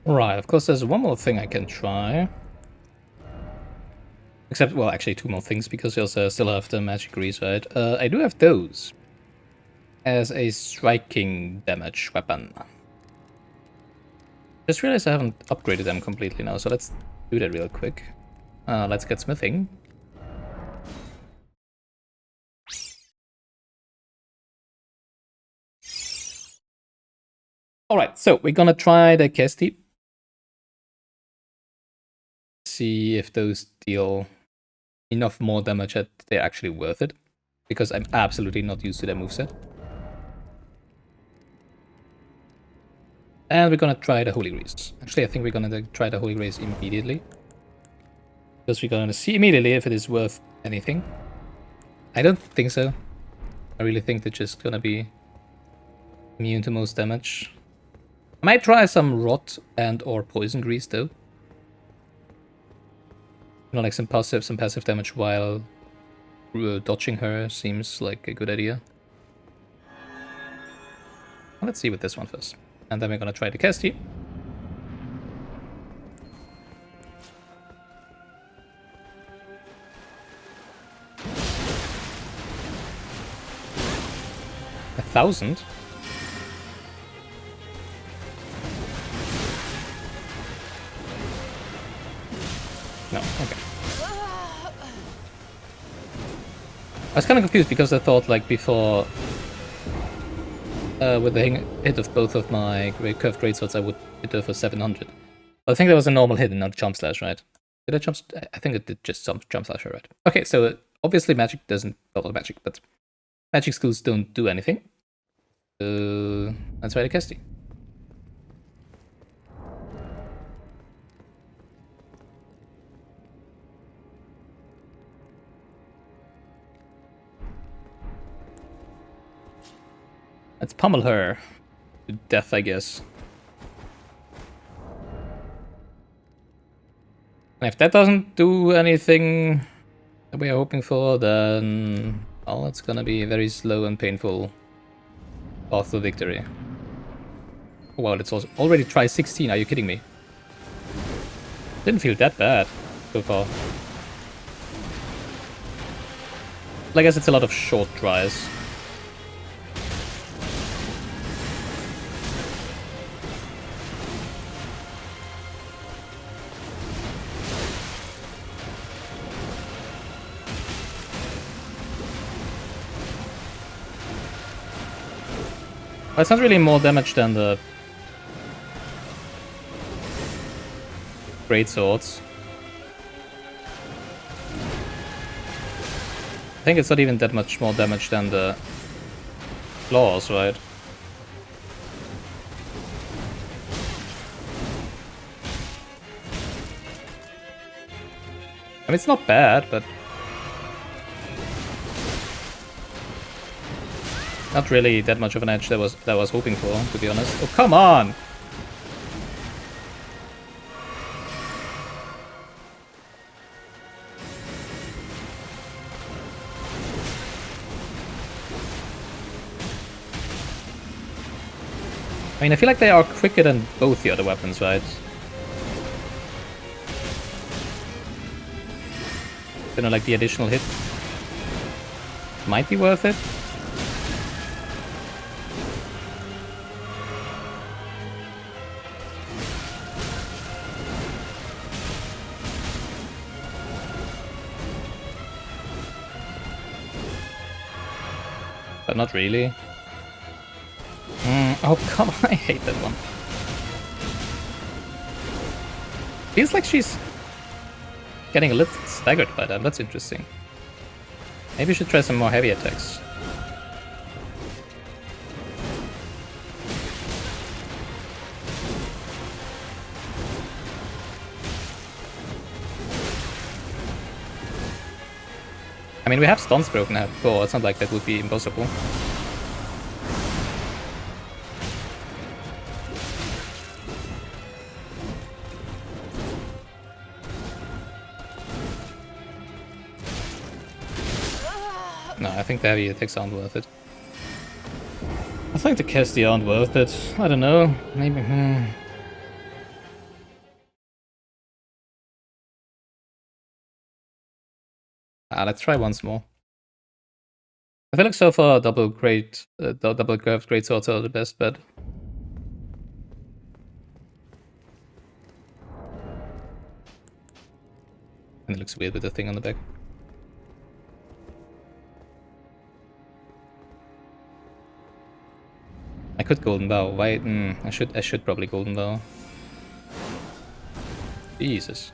Right, of course there's one more thing I can try. Except, well, actually two more things, because we also still have the magic grease, right? I do have those as a striking damage weapon. Just realized I haven't upgraded them completely now, so let's do that real quick. Let's get smithing. Alright, so we're gonna try the Kesti. See if those deal enough more damage that they're actually worth it. Because I'm absolutely not used to their moveset. And we're gonna try the Holy Grace. Actually, I think we're gonna try the Holy Grace immediately. Because we're gonna see immediately if it is worth anything. I don't think so. I really think they're just gonna be immune to most damage. I might try some rot and or poison grease though. You know, like some passive damage while dodging her seems like a good idea. Let's see with this one first. And then we're gonna try the Kesti. A 1,000? No, okay. I was kind of confused because I thought, like, before, with the hit of both of my curved greatswords, I would hit her for 700. But I think that was a normal hit and not jump slash, right? Did I jump? I think it did just jump slash her, right? Okay, so obviously magic doesn't, well, magic, but magic skills don't do anything. Let's try the Kesti. Let's pummel her to death, I guess. And if that doesn't do anything that we are hoping for, then, well, it's gonna be a very slow and painful path to victory. Oh, wow, it's already try 16. Are you kidding me? Didn't feel that bad so far. I guess it's a lot of short tries. It's not really more damage than the great swords. I think it's not even that much more damage than the claws, right? I mean, it's not bad, but not really that much of an edge that I was hoping for, to be honest. Oh, come on! I mean, I feel like they are quicker than both the other weapons, right? You know, like the additional hit might be worth it. But not really. Oh, come on, I hate that one. Feels like she's getting a little staggered by that. That's interesting. Maybe we should try some more heavy attacks. I mean, we have stuns broken out before. It's not like that would be impossible. No, I think the heavy attacks aren't worth it. I think the Kesti aren't worth it. I don't know. Maybe. Let's try once more. I feel like so far double curved great swords are the best bet. And it looks weird with the thing on the back. I could golden bow. Why? I should probably golden bow. Jesus.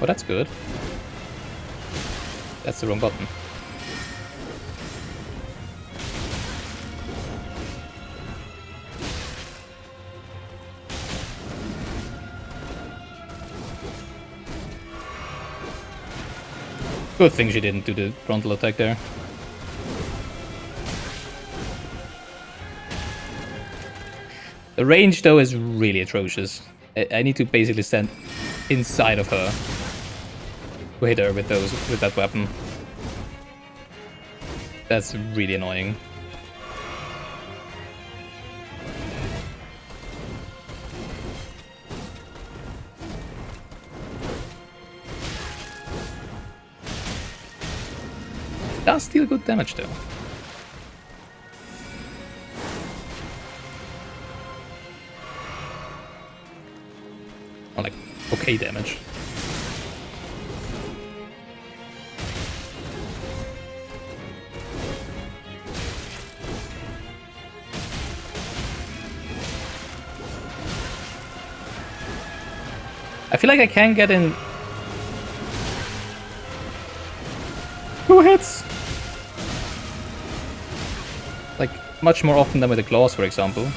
Oh, that's good. That's the wrong button. Good thing she didn't do the frontal attack there. The range, though, is really atrocious. I need to basically stand inside of her to hit her with that weapon. That's really annoying. Does deal good damage though. Or like, okay damage. I feel like I can get in 2 hits. Like, much more often than with the claws, for example.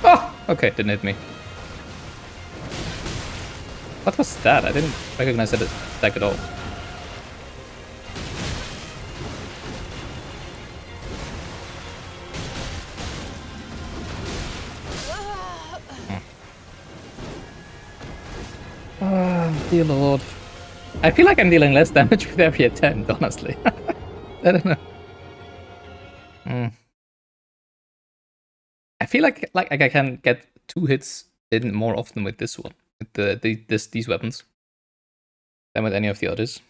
Oh! Okay, didn't hit me. What was that? I didn't recognize that attack at all. Dear lord. I feel like I'm dealing less damage with every attempt, honestly. I don't know. I feel like I can get 2 hits in more often with this one, with these weapons, than with any of the others.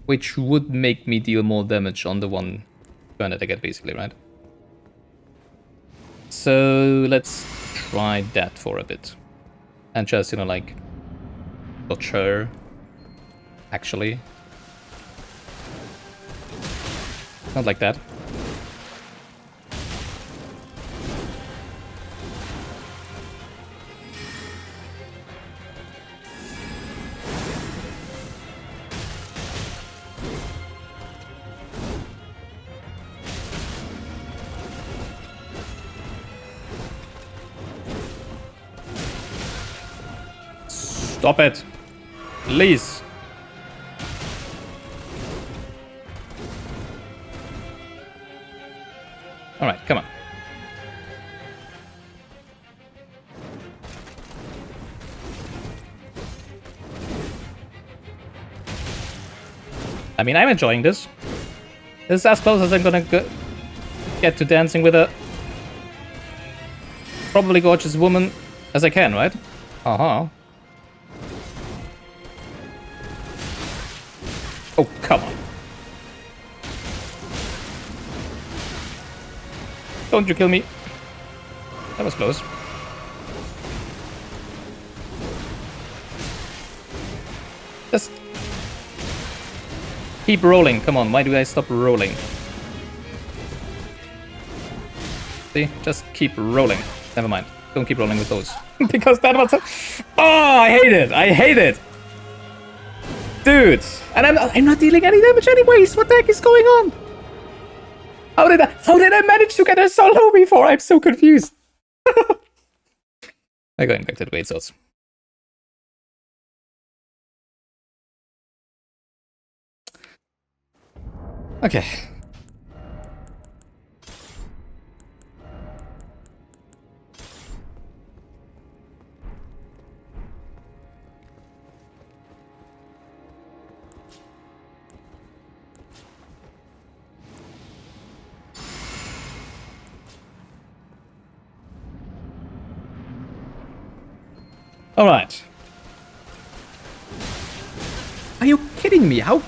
Which would make me deal more damage on the one turn that I get, basically, right? So let's try that for a bit. And just, like, butcher, actually. Not like that. Stop it! Please! Alright, come on. I mean, I'm enjoying this. This is as close as I'm gonna get to dancing with a probably gorgeous woman as I can, right? Uh-huh. Oh, come on. Don't you kill me. That was close. Just keep rolling. Come on, why do I stop rolling? See? Just keep rolling. Never mind. Don't keep rolling with those. Because that was Oh, I hate it. I hate it. Dude. And I'm not dealing any damage anyways. What the heck is going on? How did I manage to get her so low before? I'm so confused. I'm going back to the great swords. Okay. Alright. Are you kidding me? How?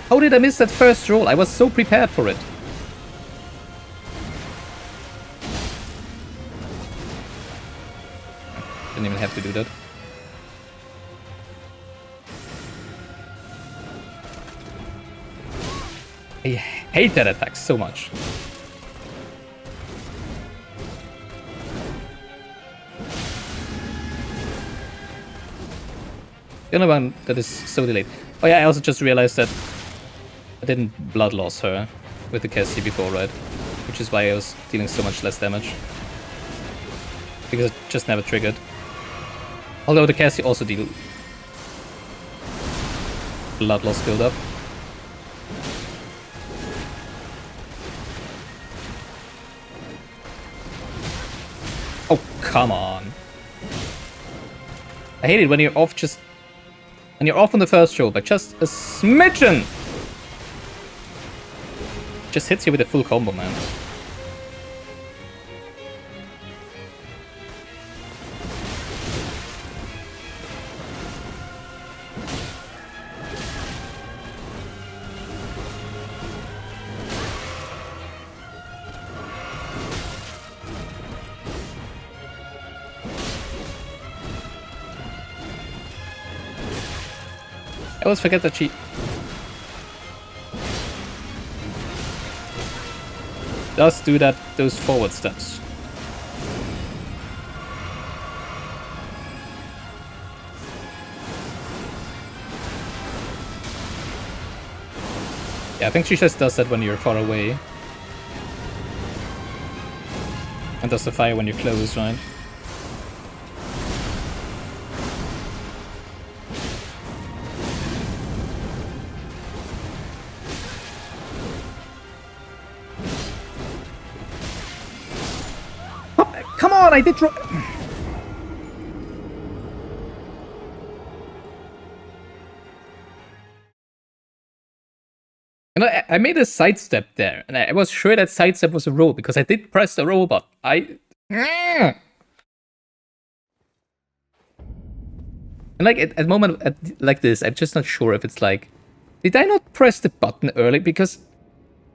How did I miss that first roll? I was so prepared for it. Didn't even have to do that. I hate that attack so much. The other one that is so delayed. Oh yeah, I also just realized that I didn't blood loss her with the Cassie before, right? Which is why I was dealing so much less damage. Because it just never triggered. Although the Cassie also deal blood loss build up. Oh, come on. I hate it when you're off just... When you're off on the first roll, but just a smidgen! Just hits you with a full combo, man. I always forget that she... does do those forward steps. Yeah, I think she just does that when you're far away. And does the fire when you're close, right? Come on, I did drop... You know, I made a sidestep there, and I was sure that sidestep was a roll, because I did press the roll button. And like, at a moment like this, I'm just not sure if it's like... Did I not press the button early? Because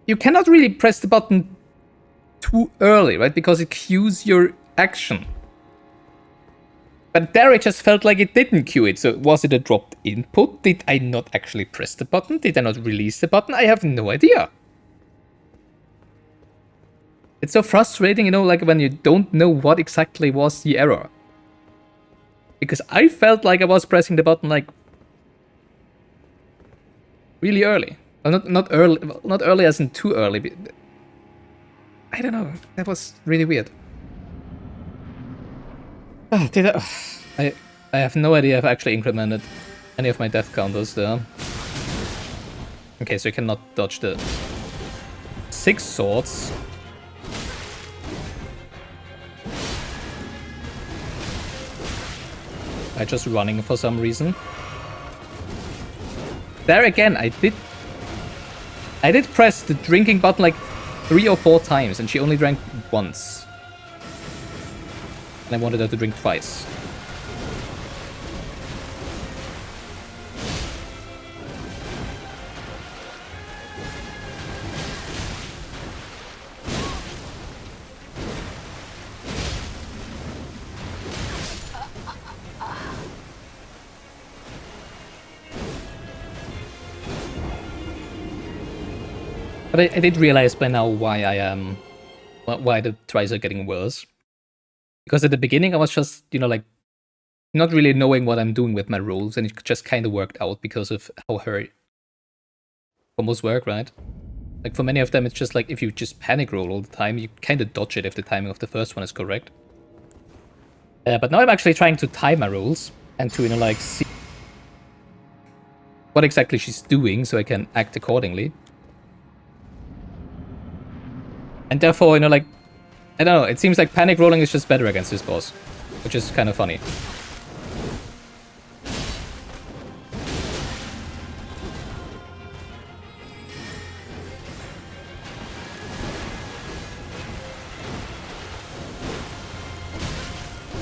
you cannot really press the button too early, right? Because it cues your action. But there it just felt like it didn't cue it. So was it a dropped input? Did I not actually press the button? Did I not release the button? I have no idea. It's so frustrating, you know, like when you don't know what exactly was the error. Because I felt like I was pressing the button like really early. Well, not early as in too early. But I don't know. That was really weird. I have no idea if I actually incremented any of my death counters there. Okay, so you cannot dodge the 6 swords. By just running for some reason. There again, I did press the drinking button like 3 or 4 times, and she only drank once. And I wanted her to drink twice. But I did realize by now why why the tries are getting worse. Because at the beginning I was just, you know, like, not really knowing what I'm doing with my rolls, and it just kind of worked out because of how her combos work, right? Like, for many of them, it's just like, if you just panic roll all the time, you kind of dodge it if the timing of the first one is correct. But now I'm actually trying to time my rolls, and to, you know, like, see what exactly she's doing, so I can act accordingly. And therefore, you know, like, I don't know, it seems like panic rolling is just better against this boss, which is kind of funny.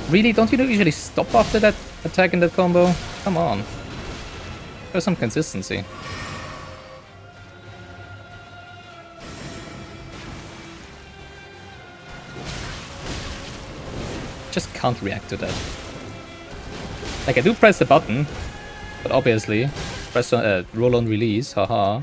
Really? Don't you usually stop after that attack in that combo? Come on. There's some consistency. Just can't react to that. Like, I do press the button, but obviously, press on, roll on release, haha.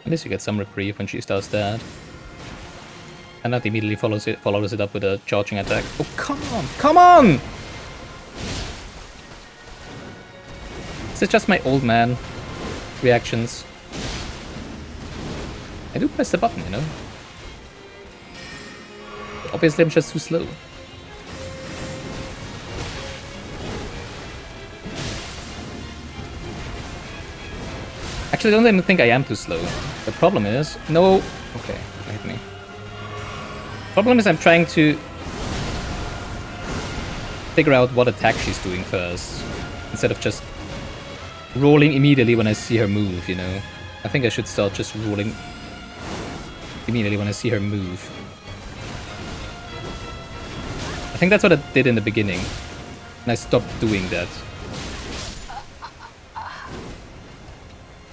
At least you get some reprieve when she does that. And that immediately follows it up with a charging attack. Oh, come on! Come on! Is it just my old man reactions? I do press the button, you know? But obviously I'm just too slow. Actually, I don't even think I am too slow. The problem is... No... Okay, hit me. Problem is I'm trying to figure out what attack she's doing first, instead of just rolling immediately when I see her move, you know? I think I should start just rolling immediately when I see her move. I think that's what I did in the beginning, and I stopped doing that.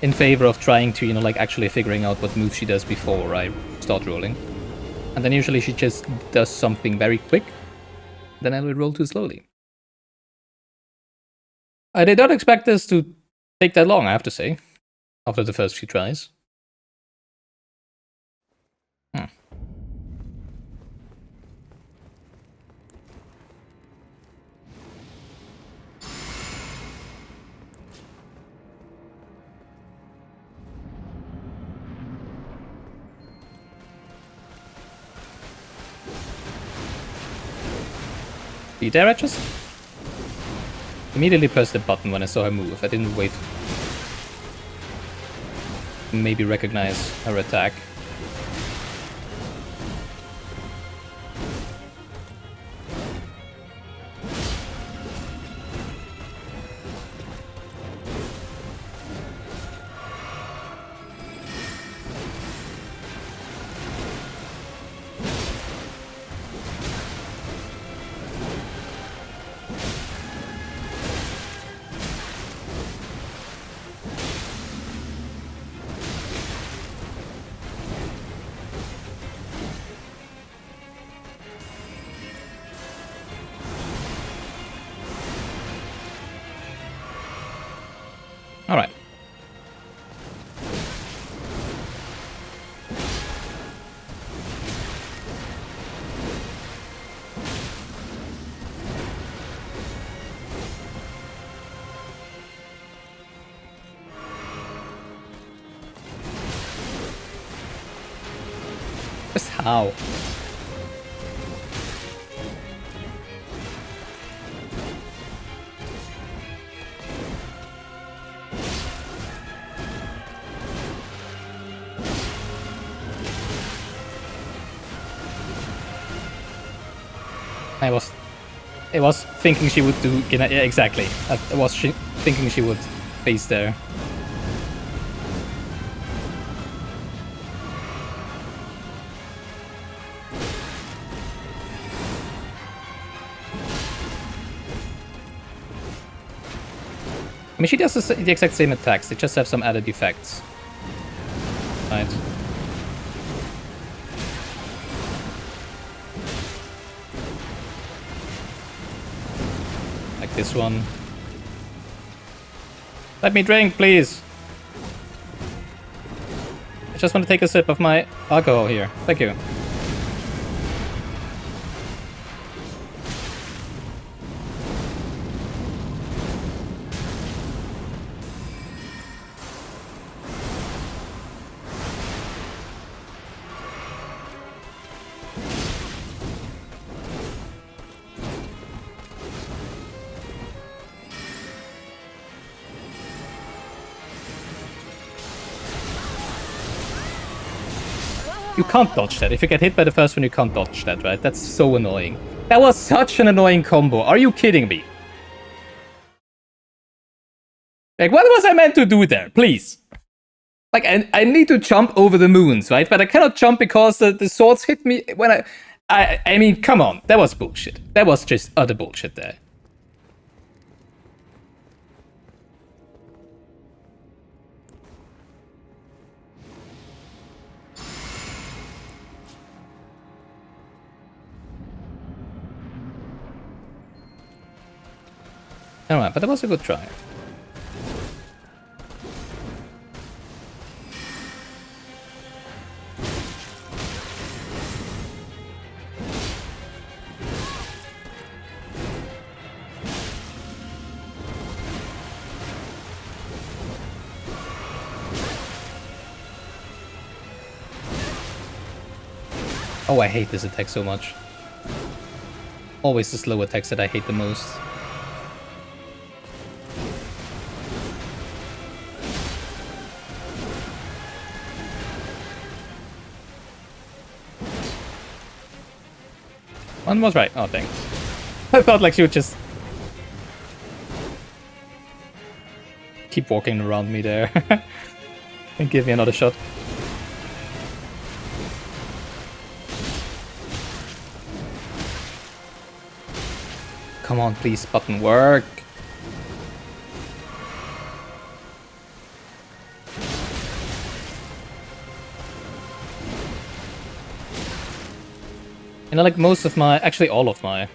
In favor of trying to, you know, like actually figuring out what move she does before I start rolling. And then usually she just does something very quick, then I will roll too slowly. I did not expect this to take that long, I have to say, after the first few tries. See there, I just immediately pressed the button when I saw her move. I didn't wait. Maybe recognize her attack. Alright. Just how? I was thinking she would do, yeah, exactly. I was thinking she would face there. I mean, she does the exact same attacks, they just have some added effects. Right. This one. Let me drink, please. I just want to take a sip of my alcohol here. Thank you. You can't dodge that. If you get hit by the first one, you can't dodge that, right? That's so annoying. That was such an annoying combo. Are you kidding me? Like, what was I meant to do there? Please. Like, I need to jump over the moons, right? But I cannot jump because the swords hit me when I mean, come on. That was bullshit. That was just utter bullshit there. Alright, but that was a good try. Oh, I hate this attack so much. Always the slow attacks that I hate the most. One was right. Oh, thanks. I felt like she would just keep walking around me there and give me another shot. Come on, please, button, work. You know, like most of my, actually all of my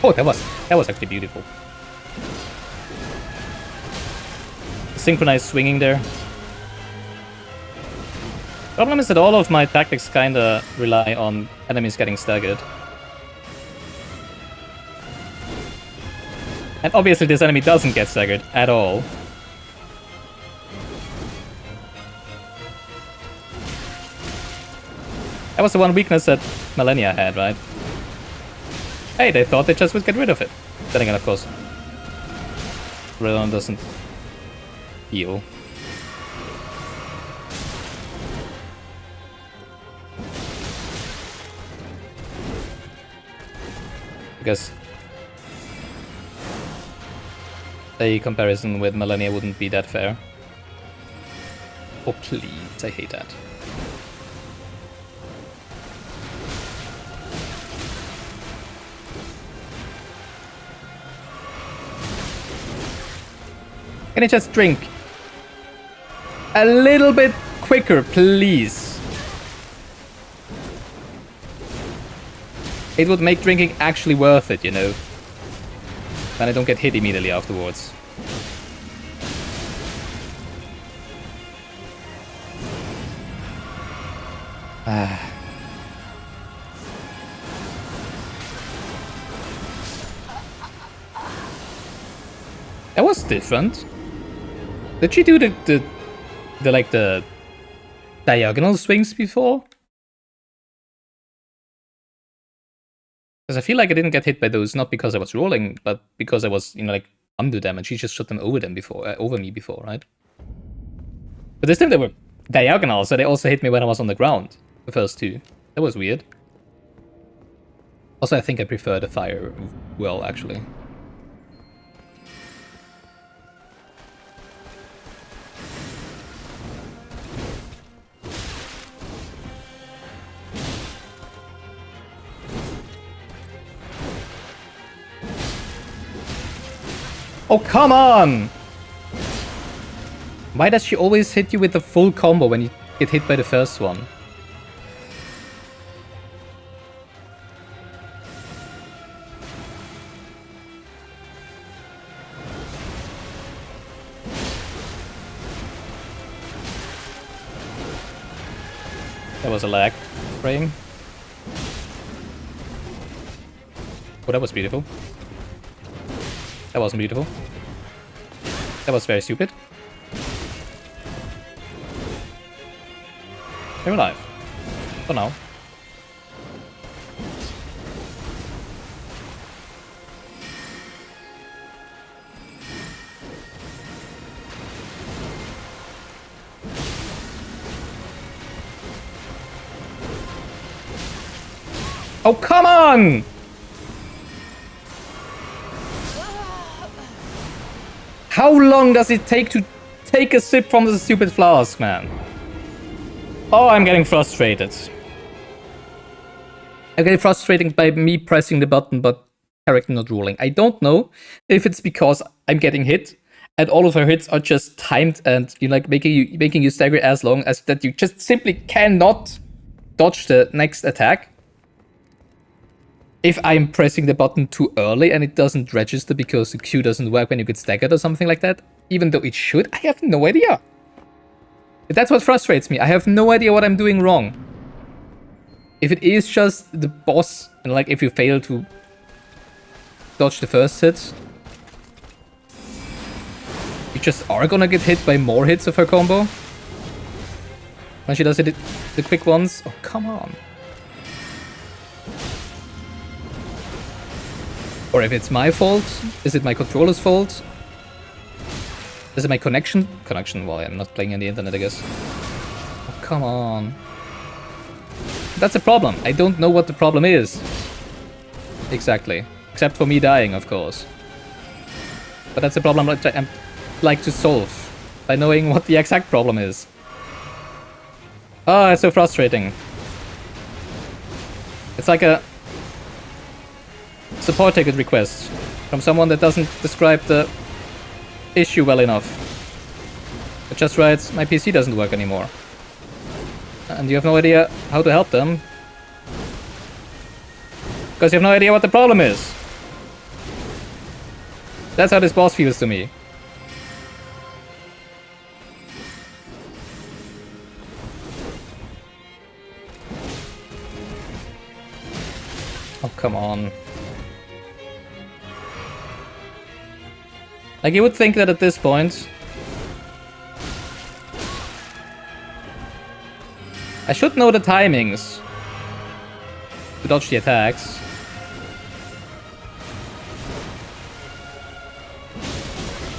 oh, that was actually beautiful. Synchronized swinging there. Problem is that all of my tactics kinda rely on enemies getting staggered. And obviously this enemy doesn't get staggered at all. That was the one weakness that Malenia had, right? Hey, they thought they just would get rid of it. Then again, of course, Redon doesn't heal. Because a comparison with Malenia wouldn't be that fair. Oh please, I hate that. Can I just drink? A little bit quicker, please. It would make drinking actually worth it, you know. Then I don't get hit immediately afterwards. That was different. Did she do the like the diagonal swings before? Because I feel like I didn't get hit by those, not because I was rolling, but because I was, you know, like undo them, and she just shot them over me before, right? But this time they were diagonal, so they also hit me when I was on the ground. The first two. That was weird. Also, I think I prefer the fire well, actually. Oh, come on! Why does she always hit you with the full combo when you get hit by the first one? That was a lag frame. Oh, that was beautiful. That wasn't beautiful. That was very stupid. They're alive. For now. Oh, come on! How long does it take to take a sip from the stupid flask, man? Oh, I'm getting frustrated. I'm getting frustrated by me pressing the button, but character not ruling. I don't know if it's because I'm getting hit, and all of her hits are just timed, and like making you stagger as long as that you just simply cannot dodge the next attack. If I'm pressing the button too early and it doesn't register because the Q doesn't work when you get staggered or something like that, even though it should, I have no idea. That's what frustrates me. I have no idea what I'm doing wrong. If it is just the boss, and like if you fail to dodge the first hit, you just are gonna get hit by more hits of her combo. When she does it, the quick ones. Oh, come on. Or if it's my fault, is it my controller's fault? Is it my connection? Well, I'm not playing on the internet, I guess. Oh, come on. That's a problem. I don't know what the problem is. Exactly. Except for me dying, of course. But that's a problem I'd like to solve by knowing what the exact problem is. Oh, it's so frustrating. It's like a support ticket request from someone that doesn't describe the issue well enough. It just writes, my PC doesn't work anymore. And you have no idea how to help them. Because you have no idea what the problem is. That's how this boss feels to me. Oh, come on. Like, you would think that at this point I should know the timings to dodge the attacks.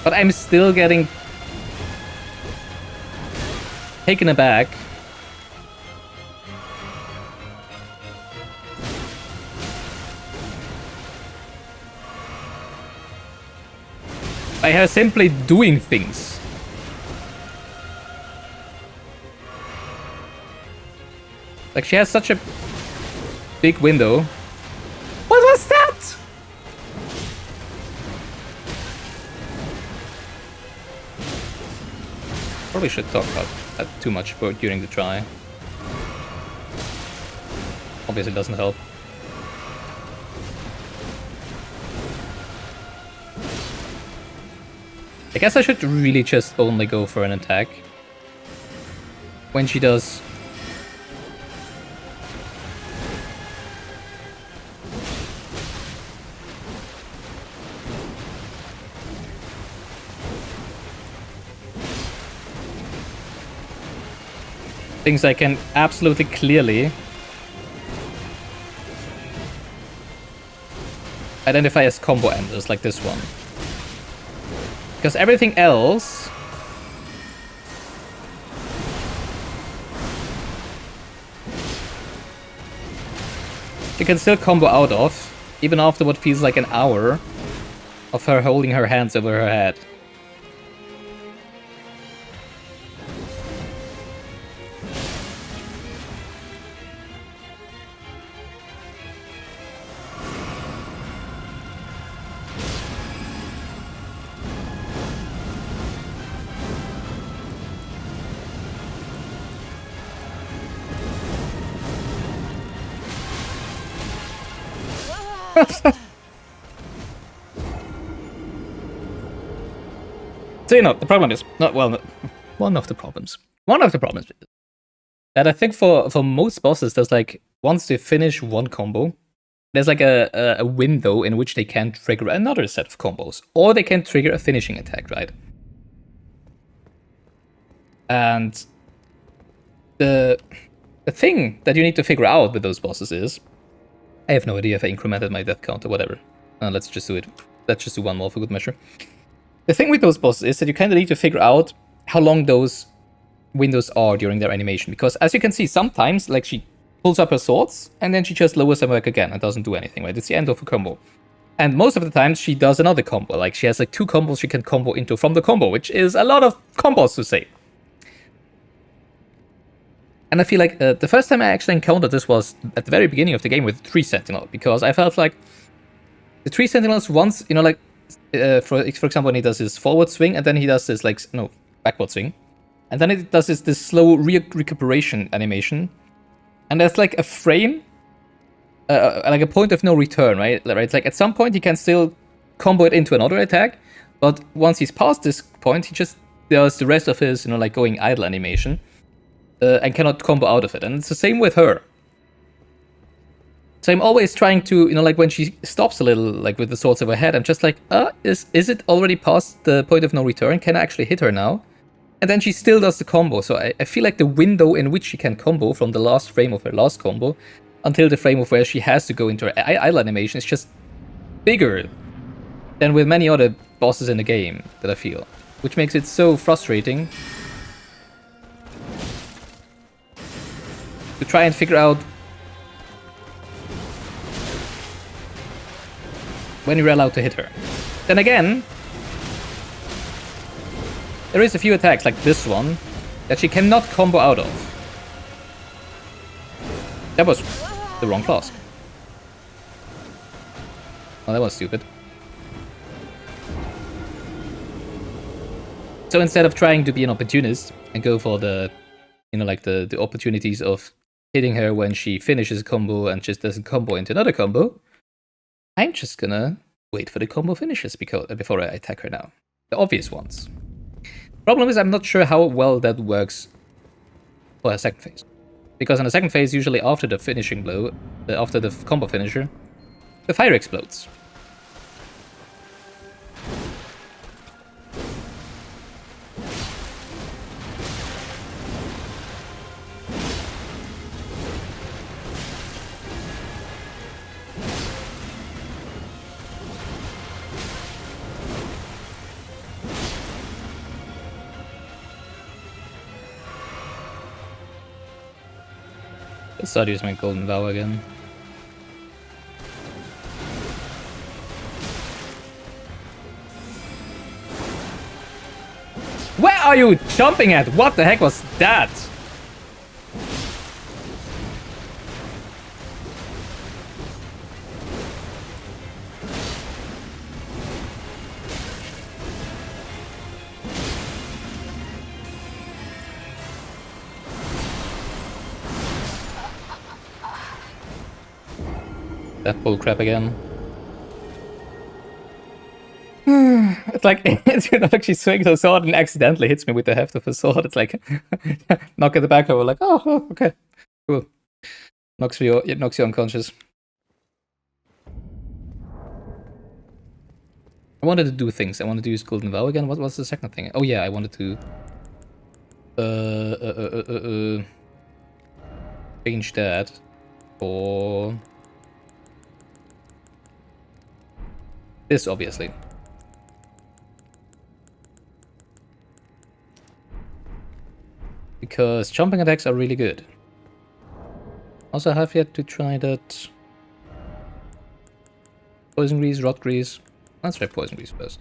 But I'm still getting taken aback. By her simply doing things. Like, she has such a big window. What was that? Probably should talk about that too much during the try. Obviously doesn't help. I guess I should really just only go for an attack when she does things I can absolutely clearly identify as combo enders, like this one. Because everything else she can still combo out of, even after what feels like an hour of her holding her hands over her head. So, you know, the problem is not one of the problems is that I think for most bosses, there's like, once they finish one combo, there's like a window in which they can trigger another set of combos, or they can trigger a finishing attack, right? And the thing that you need to figure out with those bosses is, I have no idea if I incremented my death count or whatever. Let's just do it. Let's just do one more for good measure. The thing with those bosses is that you kind of need to figure out how long those windows are during their animation. Because as you can see, sometimes, like, she pulls up her swords, and then she just lowers them back again and doesn't do anything, right? It's the end of a combo. And most of the times she does another combo. Like she has like 2 combos she can combo into from the combo, which is a lot of combos to say. And I feel like the first time I actually encountered this was at the very beginning of the game with the Tree Sentinel, because I felt like the Tree Sentinels once, you know, like for example, when he does his forward swing and then he does this like backward swing, and then it does this slow recuperation animation, and there's like a frame, like a point of no return, right? It's like at some point he can still combo it into another attack, but once he's past this point, he just does the rest of his, like going idle animation. And cannot combo out of it. And it's the same with her. So I'm always trying to, like when she stops a little, like with the swords over her head, I'm just like, is it already past the point of no return? Can I actually hit her now? And then she still does the combo. So I feel like the window in which she can combo from the last frame of her last combo until the frame of where she has to go into her idle animation is just bigger than with many other bosses in the game that I feel. Which makes it so frustrating to try and figure out when you're allowed to hit her. Then again, there is a few attacks like this one that she cannot combo out of. That was the wrong flask. Oh, that was stupid. So instead of trying to be an opportunist and go for the, like the opportunities of hitting her when she finishes a combo and just doesn't combo into another combo, I'm just gonna wait for the combo finishes before I attack her now. The obvious ones. Problem is I'm not sure how well that works for her second phase. Because in the second phase, usually after the finishing blow, after the combo finisher, the fire explodes. Let's start using my golden vow again. Where are you jumping at? What the heck was that? That bullcrap again. It's like, like she swings her sword and accidentally hits me with the heft of her sword. It's like, knock at the back over, like, oh, okay, cool. Knocks you unconscious. I wanted to do things. I wanted to use Golden Vow again. What was the second thing? Oh yeah, I wanted to change that for this, obviously. Because jumping attacks are really good. Also, I have yet to try that poison grease, rot grease. Let's try poison grease first.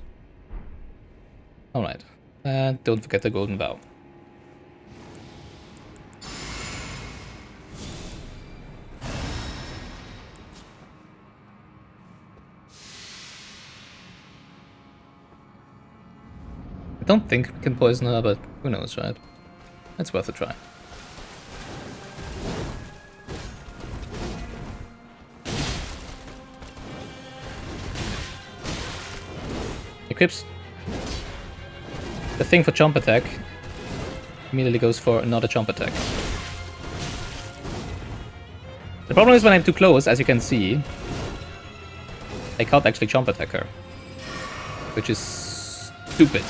Alright. And don't forget the golden vow. I don't think we can poison her, but who knows, right? It's worth a try. Equips the thing for jump attack, immediately goes for another jump attack. The problem is when I'm too close, as you can see, I can't actually jump attack her, which is stupid.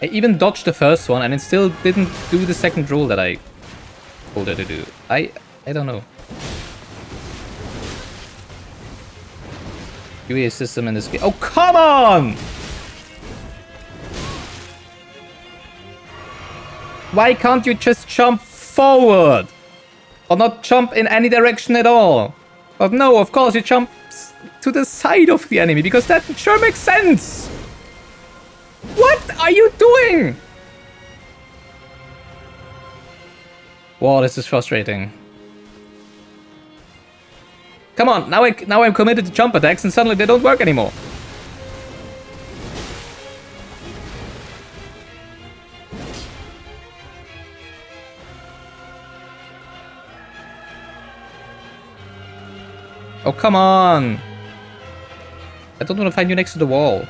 I even dodged the first one and it still didn't do the second roll that I told her to do. I don't know. QA system in this game. Oh, come on! Why can't you just jump forward? Or not jump in any direction at all? But no, of course you jump to the side of the enemy, because that sure makes sense! What are you doing? Wow, this is frustrating. Come on, now I'm committed to jump attacks and suddenly they don't work anymore. Oh, come on! I don't want to find you next to the wall.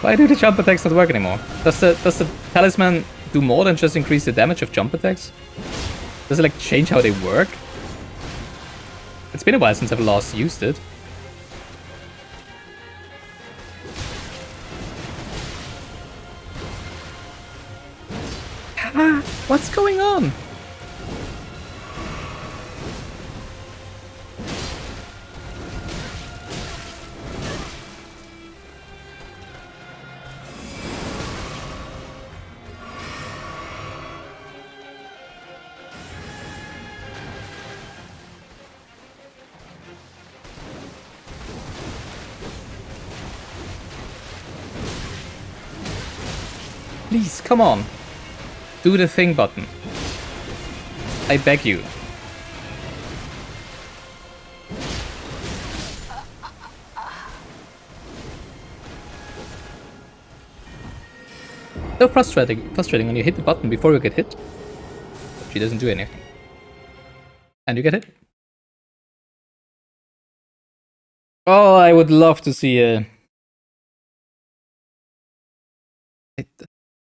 Why do the jump attacks not work anymore? Does the talisman do more than just increase the damage of jump attacks? Does it like change how they work? It's been a while since I've last used it. Ah, what's going on? Please, come on. Do the thing button. I beg you. So frustrating when you hit the button before you get hit. She doesn't do anything. And you get hit. Oh, I would love to see a...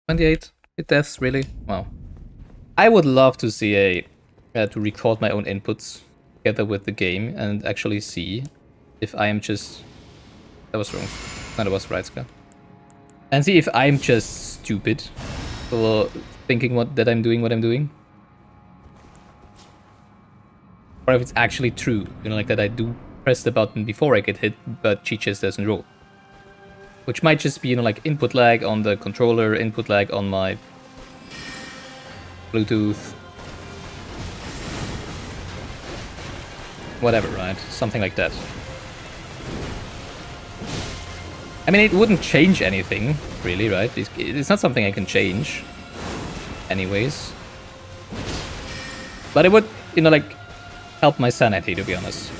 28 hit deaths, really? Wow. I would love to see a... to record my own inputs together with the game and actually see if I am just... That was wrong. No, that was right, Scott. And see if I'm just stupid for thinking that I'm doing what I'm doing. Or if it's actually true, you know, like that I do press the button before I get hit, but she just doesn't roll. Which might just be, you know, like input lag on the controller, input lag on my Bluetooth. Whatever, right? Something like that. I mean, it wouldn't change anything, really, right? It's not something I can change. Anyways. But it would, you know, like, help my sanity, to be honest.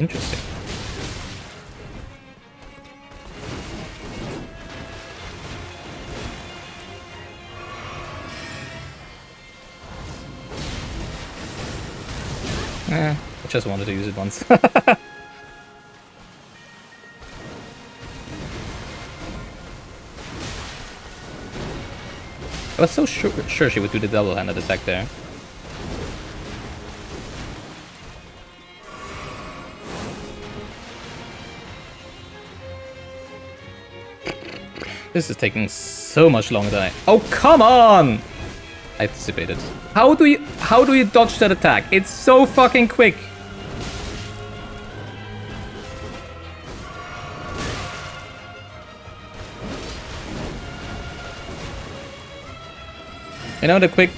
Interesting. I just wanted to use it once. I was so sure she would do the double-handed attack there. This is taking so much longer than I... Oh, come on! I anticipated. How do you dodge that attack? It's so fucking quick. You know, the quick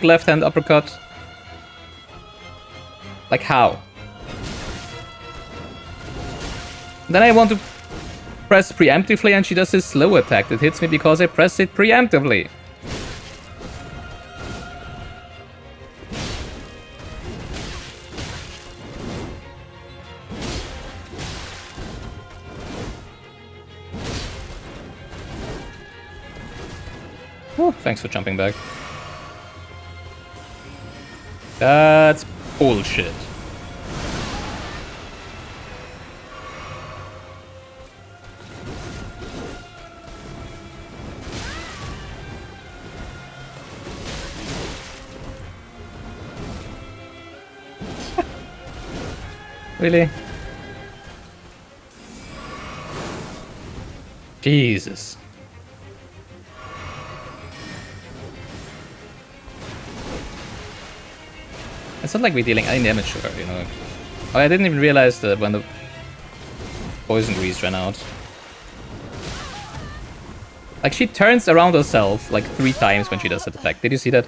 left-hand uppercut? Like how? Then I want to press preemptively and she does this slow attack that hits me because I pressed it preemptively. Oh, thanks for jumping back. That's bullshit. Really? Jesus. It's not like we're dealing any damage to her, you know. Oh, I didn't even realize that when the poison grease ran out. Like, she turns around herself like 3 times when she does that attack. Did you see that?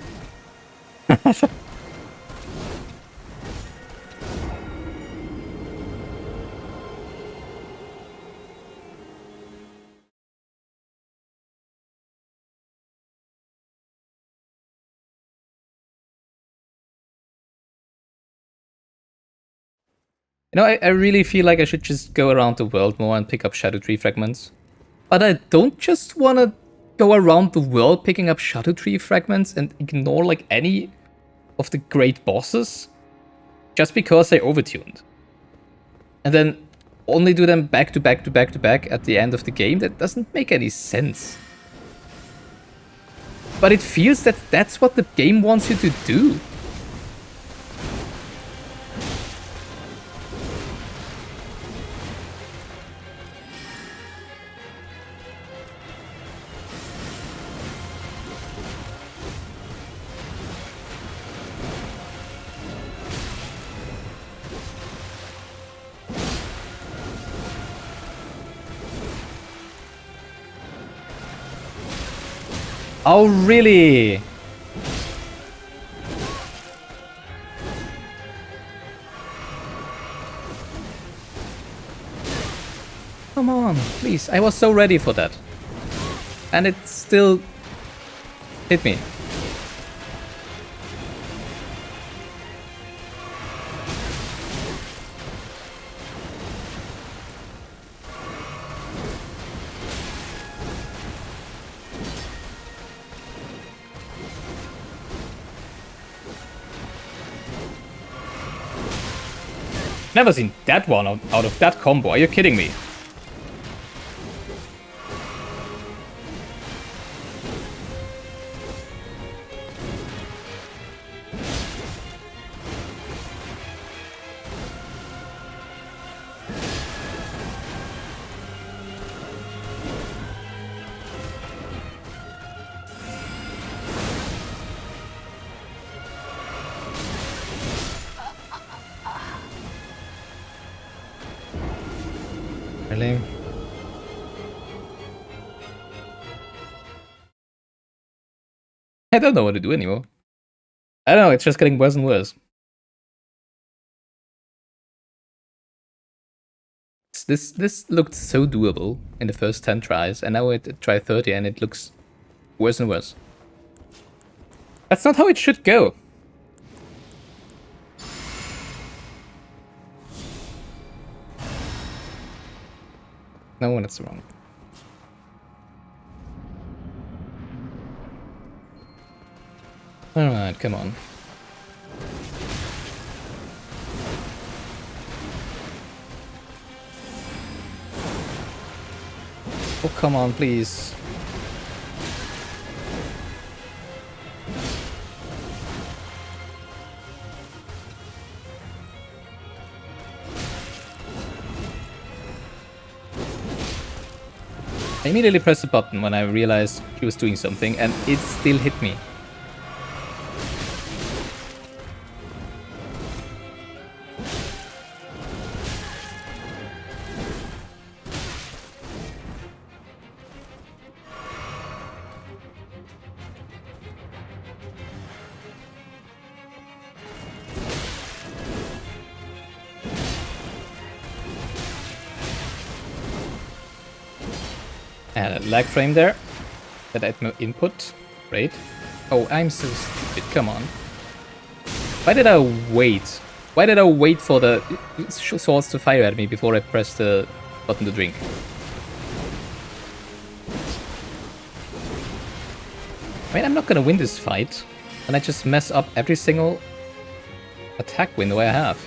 You know, I really feel like I should just go around the world more and pick up Shadow Tree fragments. But I don't just want to go around the world picking up Shadow Tree fragments and ignore like any of the great bosses just because I overtuned. And then only do them back to back to back to back at the end of the game. That doesn't make any sense. But it feels that that's what the game wants you to do. Oh, really? Come on, please. I was so ready for that. And it still hit me. Never seen that one out of that combo. Are you kidding me? Really? I don't know what to do anymore. I don't know, it's just getting worse and worse. This looked so doable in the first 10 tries, and now I try 30 and it looks worse and worse. That's not how it should go. No, that's wrong. Alright, come on. Oh, come on, please. I immediately pressed the button when I realized she was doing something, and it still hit me. And a lag frame there. That had no input. Great. Oh, I'm so stupid. Come on. Why did I wait? Why did I wait for the swords to fire at me before I pressed the button to drink? I mean, I'm not gonna win this fight. And I just mess up every single attack window I have.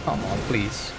Come on, please.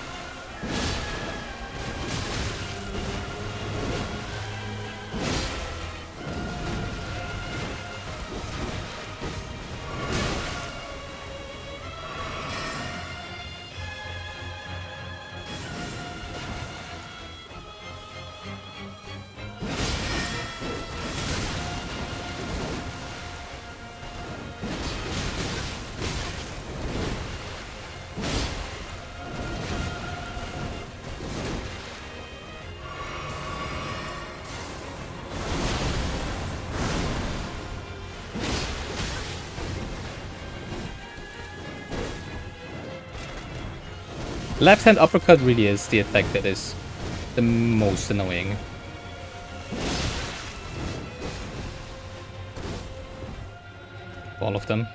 Left-hand uppercut really is the attack that is the most annoying. All of them.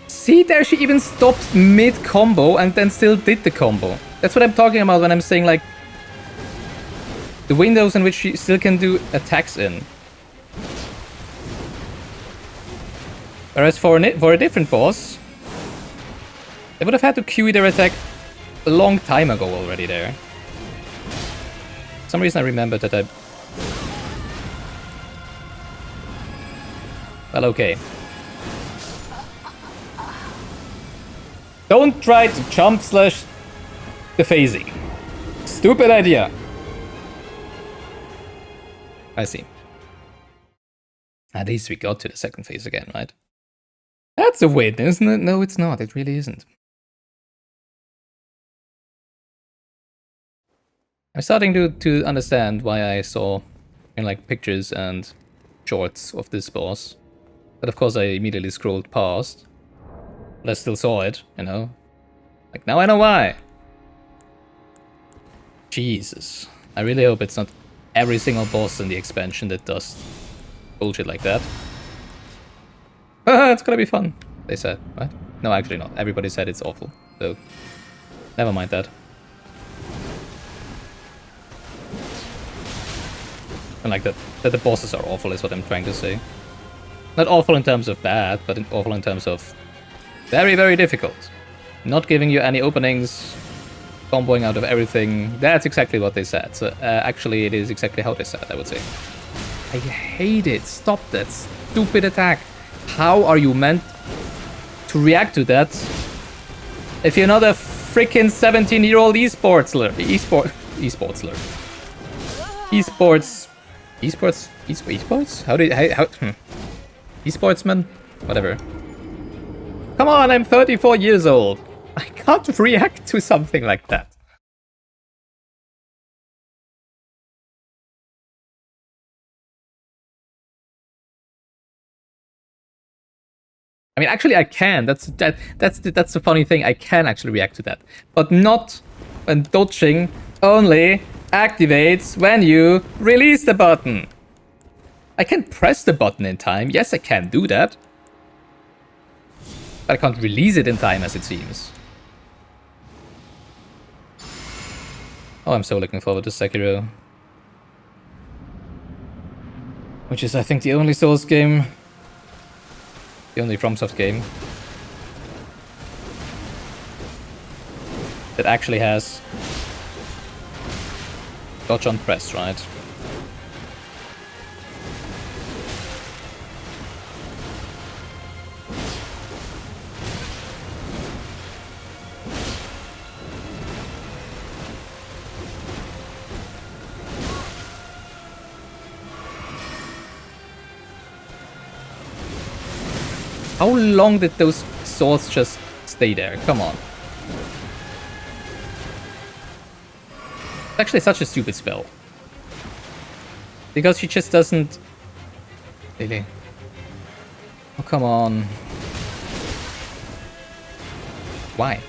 See, there she even stopped mid-combo and then still did the combo. That's what I'm talking about when I'm saying, like, the windows in which she still can do attacks in. Whereas for a different boss, they would have had to QE their attack a long time ago already there. For some reason I remember that I... Well, okay. Don't try to jump slash the phasing. Stupid idea. I see. At least we got to the second phase again, right? That's a win, isn't it? No, it's not. It really isn't. I'm starting to understand why I saw in like pictures and shorts of this boss. But of course I immediately scrolled past. But I still saw it, you know? Like, now I know why. Jesus. I really hope it's not every single boss in the expansion that does bullshit like that. It's gonna be fun, they said, right? No, actually not. Everybody said it's awful, so never mind that. And like that the bosses are awful is what I'm trying to say. Not awful in terms of bad, but awful in terms of very, very difficult. Not giving you any openings, comboing out of everything. That's exactly what they said. So actually it is exactly how they said, I would say. I hate it. Stop that stupid attack. How are you meant to react to that if you're not a freaking 17-year-old esportsler? Esports? Esportsman? Whatever. Come on, I'm 34 years old. I can't react to something like that. I mean, actually, I can. That's the funny thing. I can actually react to that, but not when dodging only activates when you release the button. I can press the button in time. Yes, I can do that, but I can't release it in time, as it seems. Oh, I'm so looking forward to Sekiro, which is, I think, the only Souls game. The only FromSoft game that actually has dodge on press, right? How long did those swords just stay there? Come on. It's actually such a stupid spell. Because she just doesn't... Really? Oh, come on. Why?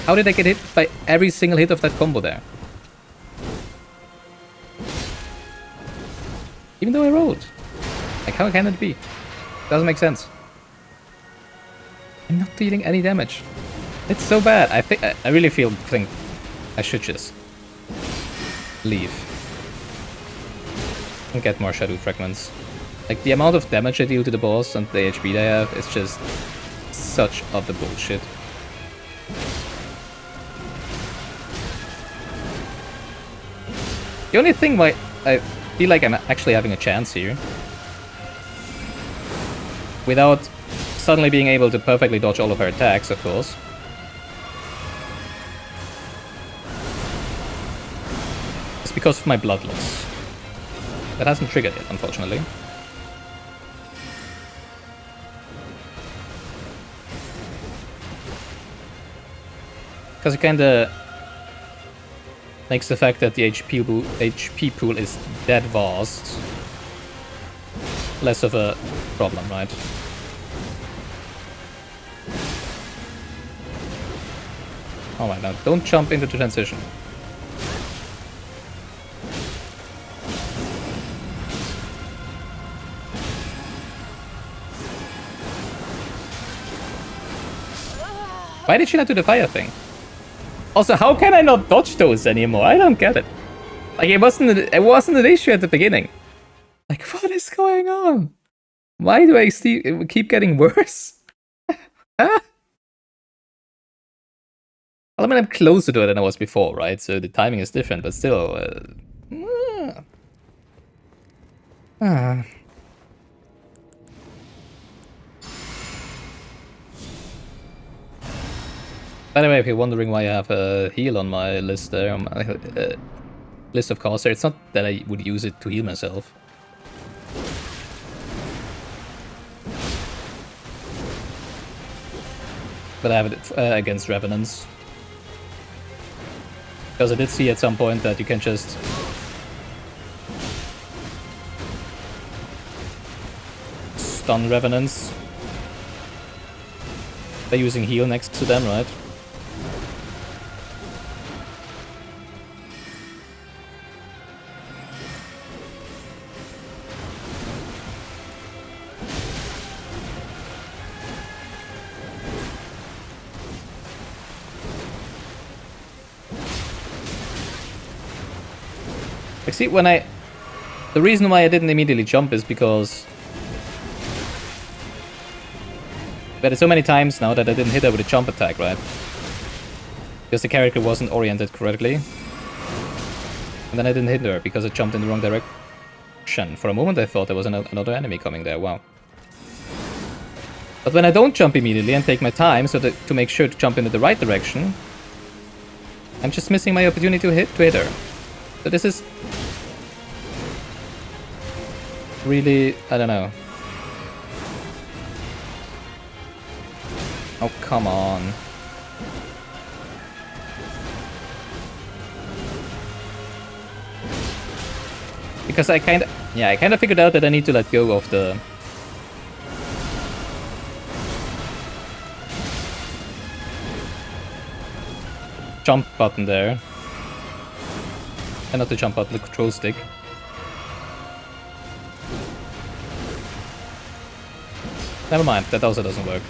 How did I get hit by every single hit of that combo there? Even though I rolled. Like, how can it be? Doesn't make sense. I'm not dealing any damage. It's so bad. I really think I should just leave and get more shadow fragments. Like, the amount of damage I deal to the boss and the HP they have is just such utter bullshit. The only thing why I feel like I'm actually having a chance here, without suddenly being able to perfectly dodge all of her attacks, of course, is because of my blood loss. That hasn't triggered yet, unfortunately. Because it kinda makes the fact that the HP pool is that vast less of a problem, right? Alright, now don't jump into the transition. Why did she not do the fire thing? Also, how can I not dodge those anymore? I don't get it. Like, it wasn't an issue at the beginning. Like, what is going on? Why do I see it keep getting worse? Huh? Well, I mean, I'm closer to it than I was before, right? So the timing is different, but still. By the way, if you're wondering why I have a heal on my list there, on my list of cards there, it's not that I would use it to heal myself. But I have it against Revenants. Because I did see at some point that you can just stun Revenants by using heal next to them, right? Like, see, the reason why I didn't immediately jump is because we had it so many times now that I didn't hit her with a jump attack, right? Because the character wasn't oriented correctly. And then I didn't hit her because I jumped in the wrong direction. For a moment I thought there was another enemy coming there, wow. But when I don't jump immediately and take my time to make sure to jump into the right direction, I'm just missing my opportunity to hit her. So this is really, I don't know. Oh, come on. Because I kind of figured out that I need to let go of the jump button there. And not the jump button, the control stick. Never mind, that also doesn't work.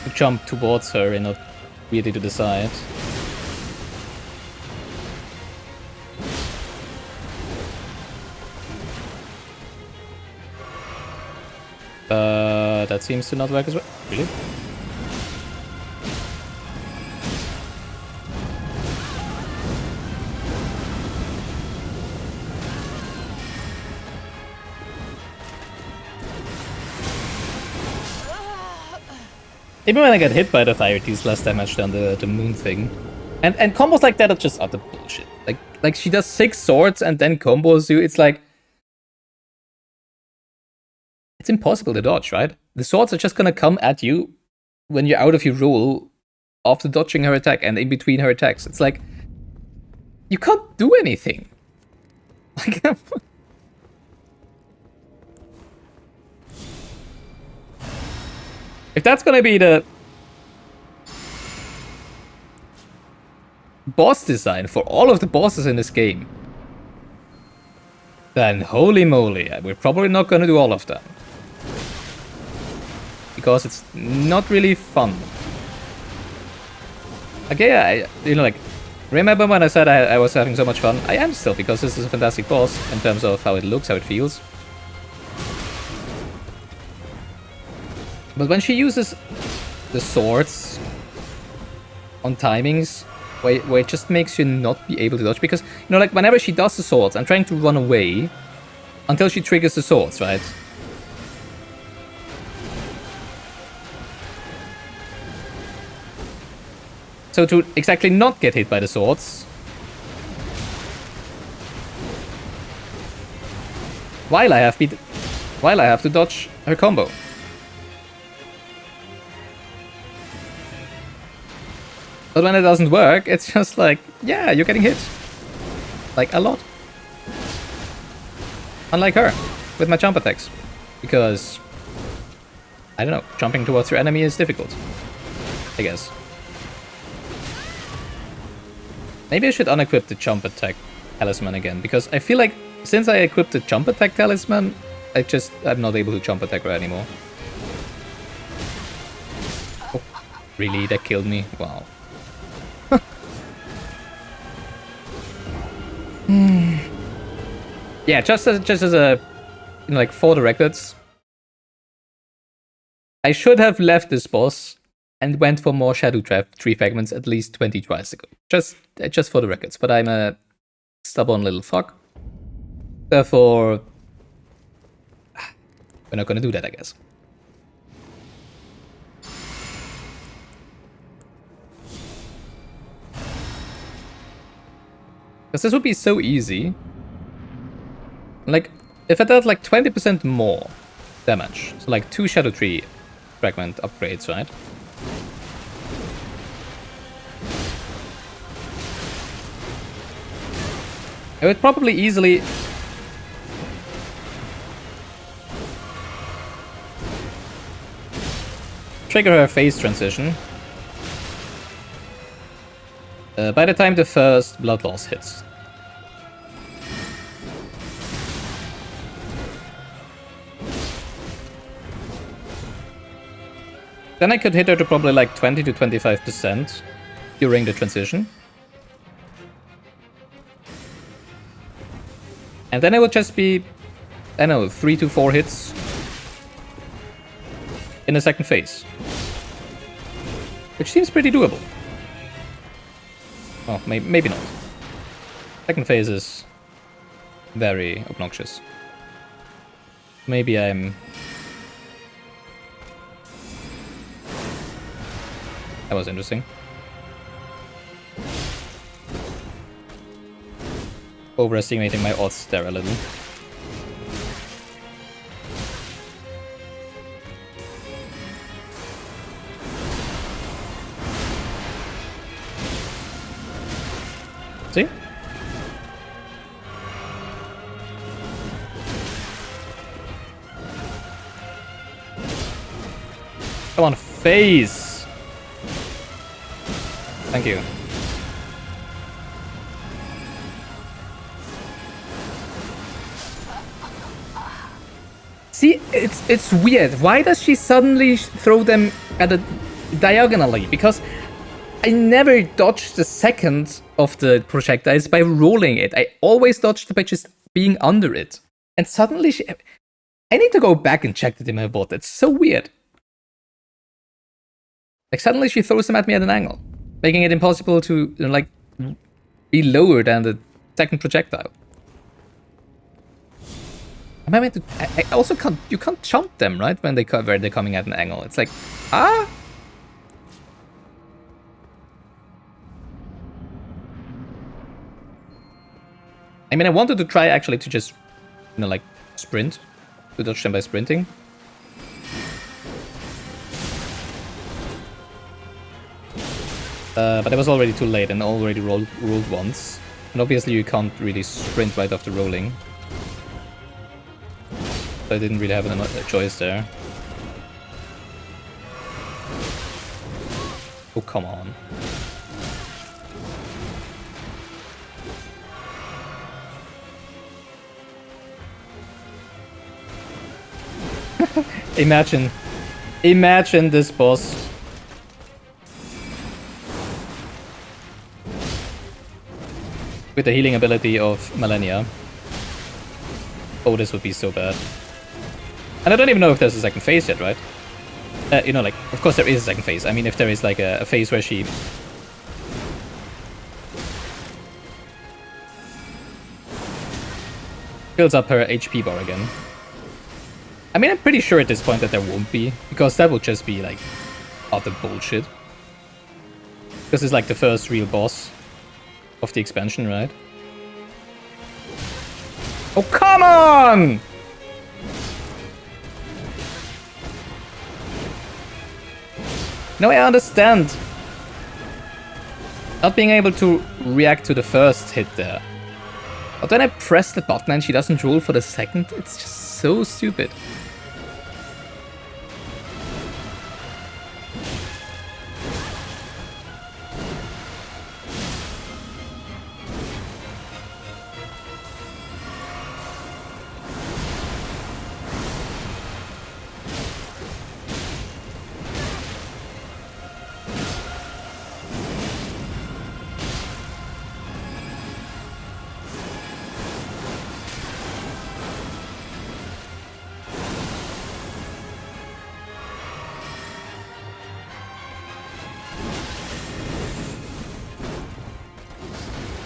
To jump towards her and not really to the side. That seems to not work as well. Really? Even when I got hit by the fire teas last time I done the moon thing. And combos like that are just utter bullshit. Like she does 6 swords and then combos you, it's like... It's impossible to dodge, right? The swords are just gonna come at you when you're out of your rule after dodging her attack and in between her attacks. It's like... You can't do anything. Like... If that's gonna be the boss design for all of the bosses in this game, then holy moly, we're probably not gonna do all of them. Because it's not really fun. Okay, remember when I said I was having so much fun? I am still, because this is a fantastic boss in terms of how it looks, how it feels. But when she uses the swords on timings, where it just makes you not be able to dodge, because, like, whenever she does the swords, I'm trying to run away until she triggers the swords, right? So to exactly not get hit by the swords, while I have to dodge her combo. But when it doesn't work, it's just like, yeah, you're getting hit. Like, a lot. Unlike her, with my jump attacks. Because, I don't know, jumping towards your enemy is difficult. I guess. Maybe I should unequip the jump attack talisman again, because I feel like since I equipped the jump attack talisman, I'm not able to jump attack her anymore. Oh, really? That killed me? Wow. Yeah, just as a, you know, like for the records, I should have left this boss and went for more Shadow Tree fragments at least 20 tries ago. Just for the records, but I'm a stubborn little fuck. Therefore, we're not gonna do that, I guess. Because this would be so easy. Like, if I did like 20% more damage, so like 2 Shadow Tree fragment upgrades, right? I would probably easily trigger her phase transition by the time the first blood loss hits. Then I could hit her to probably like 20 to 25% during the transition. And then it would just be, I don't know, 3 to 4 hits in the second phase. Which seems pretty doable. Oh, maybe not. Second phase is very obnoxious. Maybe I'm... That was interesting. Overestimating my odds there a little. See? Come on, phase! Thank you. See, it's weird. Why does she suddenly throw them at a diagonally? Because I never dodged the second of the projectiles by rolling it. I always dodged by just being under it. And suddenly I need to go back and check that in my bot. It's so weird. Like suddenly she throws them at me at an angle, making it impossible to, you know, like, be lower than the second projectile. Am I meant to? I also can't. You can't jump them, right? When where they're coming at an angle. It's like, ah. I mean, I wanted to try actually to just, you know, like sprint, to dodge them by sprinting. But it was already too late and already rolled once. And obviously you can't really sprint right after rolling. So I didn't really have a choice there. Oh, come on. Imagine this boss. With the healing ability of Millennia. Oh, this would be so bad. And I don't even know if there's a second phase yet, right? You know, like, of course there is a second phase. I mean, if there is like a phase where she... builds up her HP bar again. I mean, I'm pretty sure at this point that there won't be, because that would just be, like, utter bullshit. Because it's like the first real boss of the expansion, right? Oh, come on! No, I understand. Not being able to react to the first hit there. But when I press the button and she doesn't roll for the second, it's just so stupid.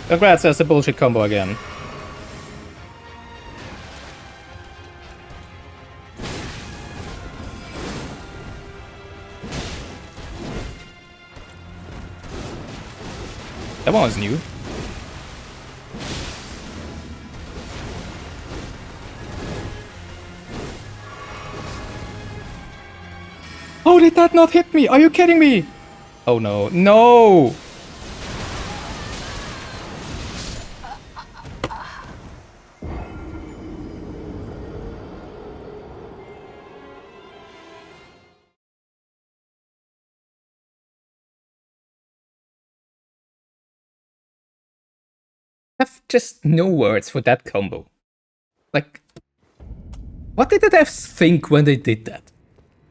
Congrats, that's a bullshit combo again. That one was new. Oh, did that not hit me? Are you kidding me? Oh no. No! I have just no words for that combo. Like, what did the devs think when they did that?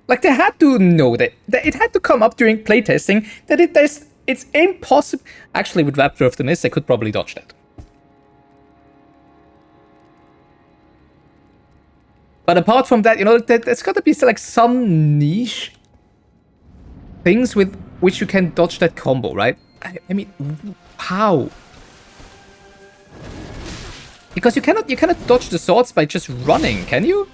Like, they had to know that it had to come up during playtesting that it's impossible. Actually, with Raptor of the Mist, I could probably dodge that. But apart from that, you know, there's got to be like some niche things with which you can dodge that combo, right? I mean, how? Because you cannot dodge the swords by just running, can you?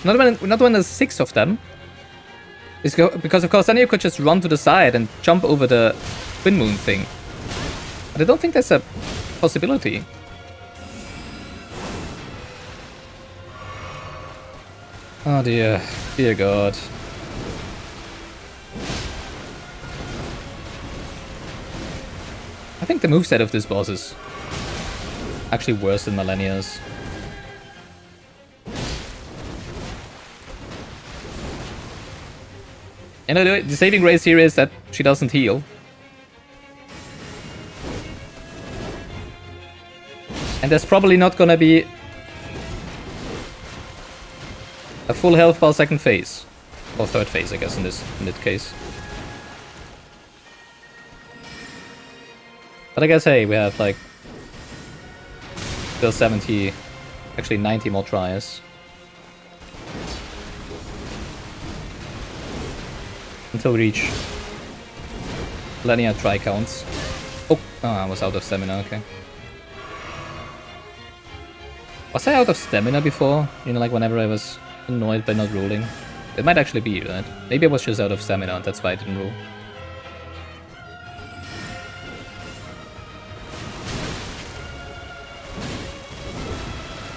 Not when there's 6 of them. Because of course then you could just run to the side and jump over the Twin Moon thing. But I don't think that's a possibility. Oh dear. Dear God. I think the moveset of this boss is actually worse than Malenia's. You know, the saving grace here is that she doesn't heal. And there's probably not gonna be a full health bar second phase. Or third phase, I guess, in that case. But I guess, hey, we have like still 70, actually 90 more tries. Until we reach linear try counts. Oh, I was out of stamina, okay. Was I out of stamina before? You know, like whenever I was annoyed by not rolling? It might actually be, right? Maybe I was just out of stamina and that's why I didn't roll.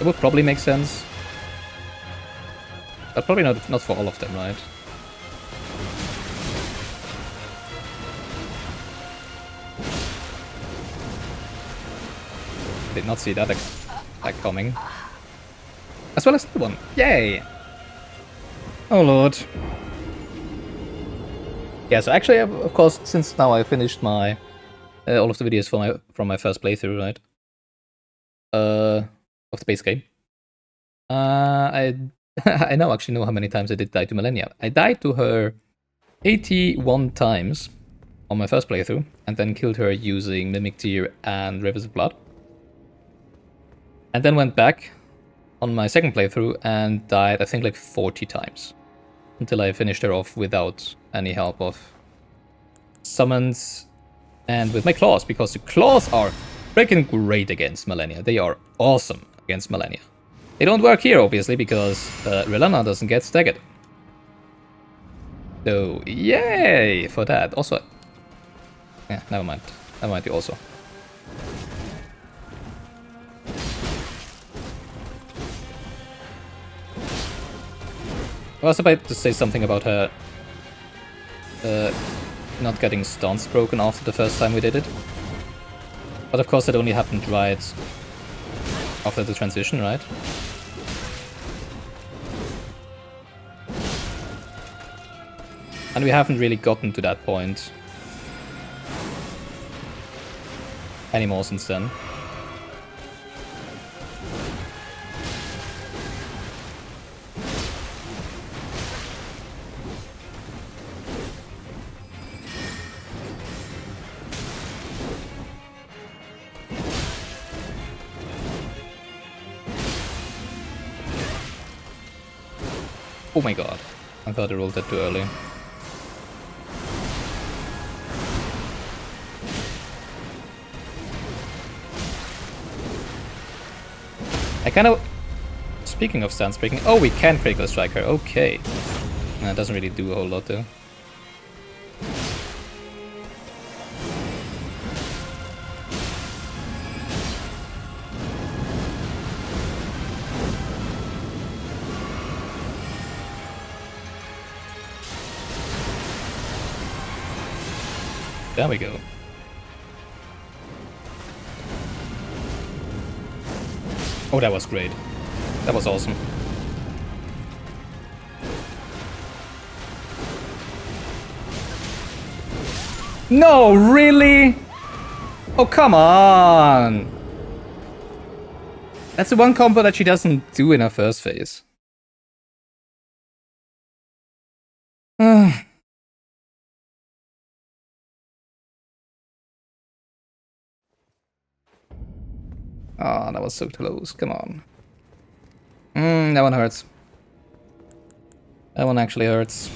It would probably make sense. But probably not for all of them, right? Did not see that coming. As well as the one. Yay! Oh lord. Yeah, so actually, of course, since now I finished my all of the videos from my first playthrough, right? Of the base game. I now actually know how many times I did die to Malenia. I died to her 81 times on my first playthrough, and then killed her using Mimic Tear and Rivers of Blood. And then went back on my second playthrough and died, I think, like 40 times. Until I finished her off without any help of summons and with my claws, because the claws are freaking great against Malenia. They are awesome against Malenia. They don't work here, obviously, because Relana doesn't get staggered. So, yay for that. Also, yeah, never mind. Never mind, you also. I was about to say something about her not getting stance broken after the first time we did it. But of course it only happened right after the transition, right? And we haven't really gotten to that point anymore since then. Oh my god, I thought I rolled that too early. I kind of... Speaking of stance breaking... Oh, we can critical strike her, okay. That doesn't really do a whole lot though. There we go. Oh, that was great. That was awesome. No, really? Oh, come on! That's the one combo that she doesn't do in her first phase. Oh, that was so close. Come on. That one hurts. That one actually hurts.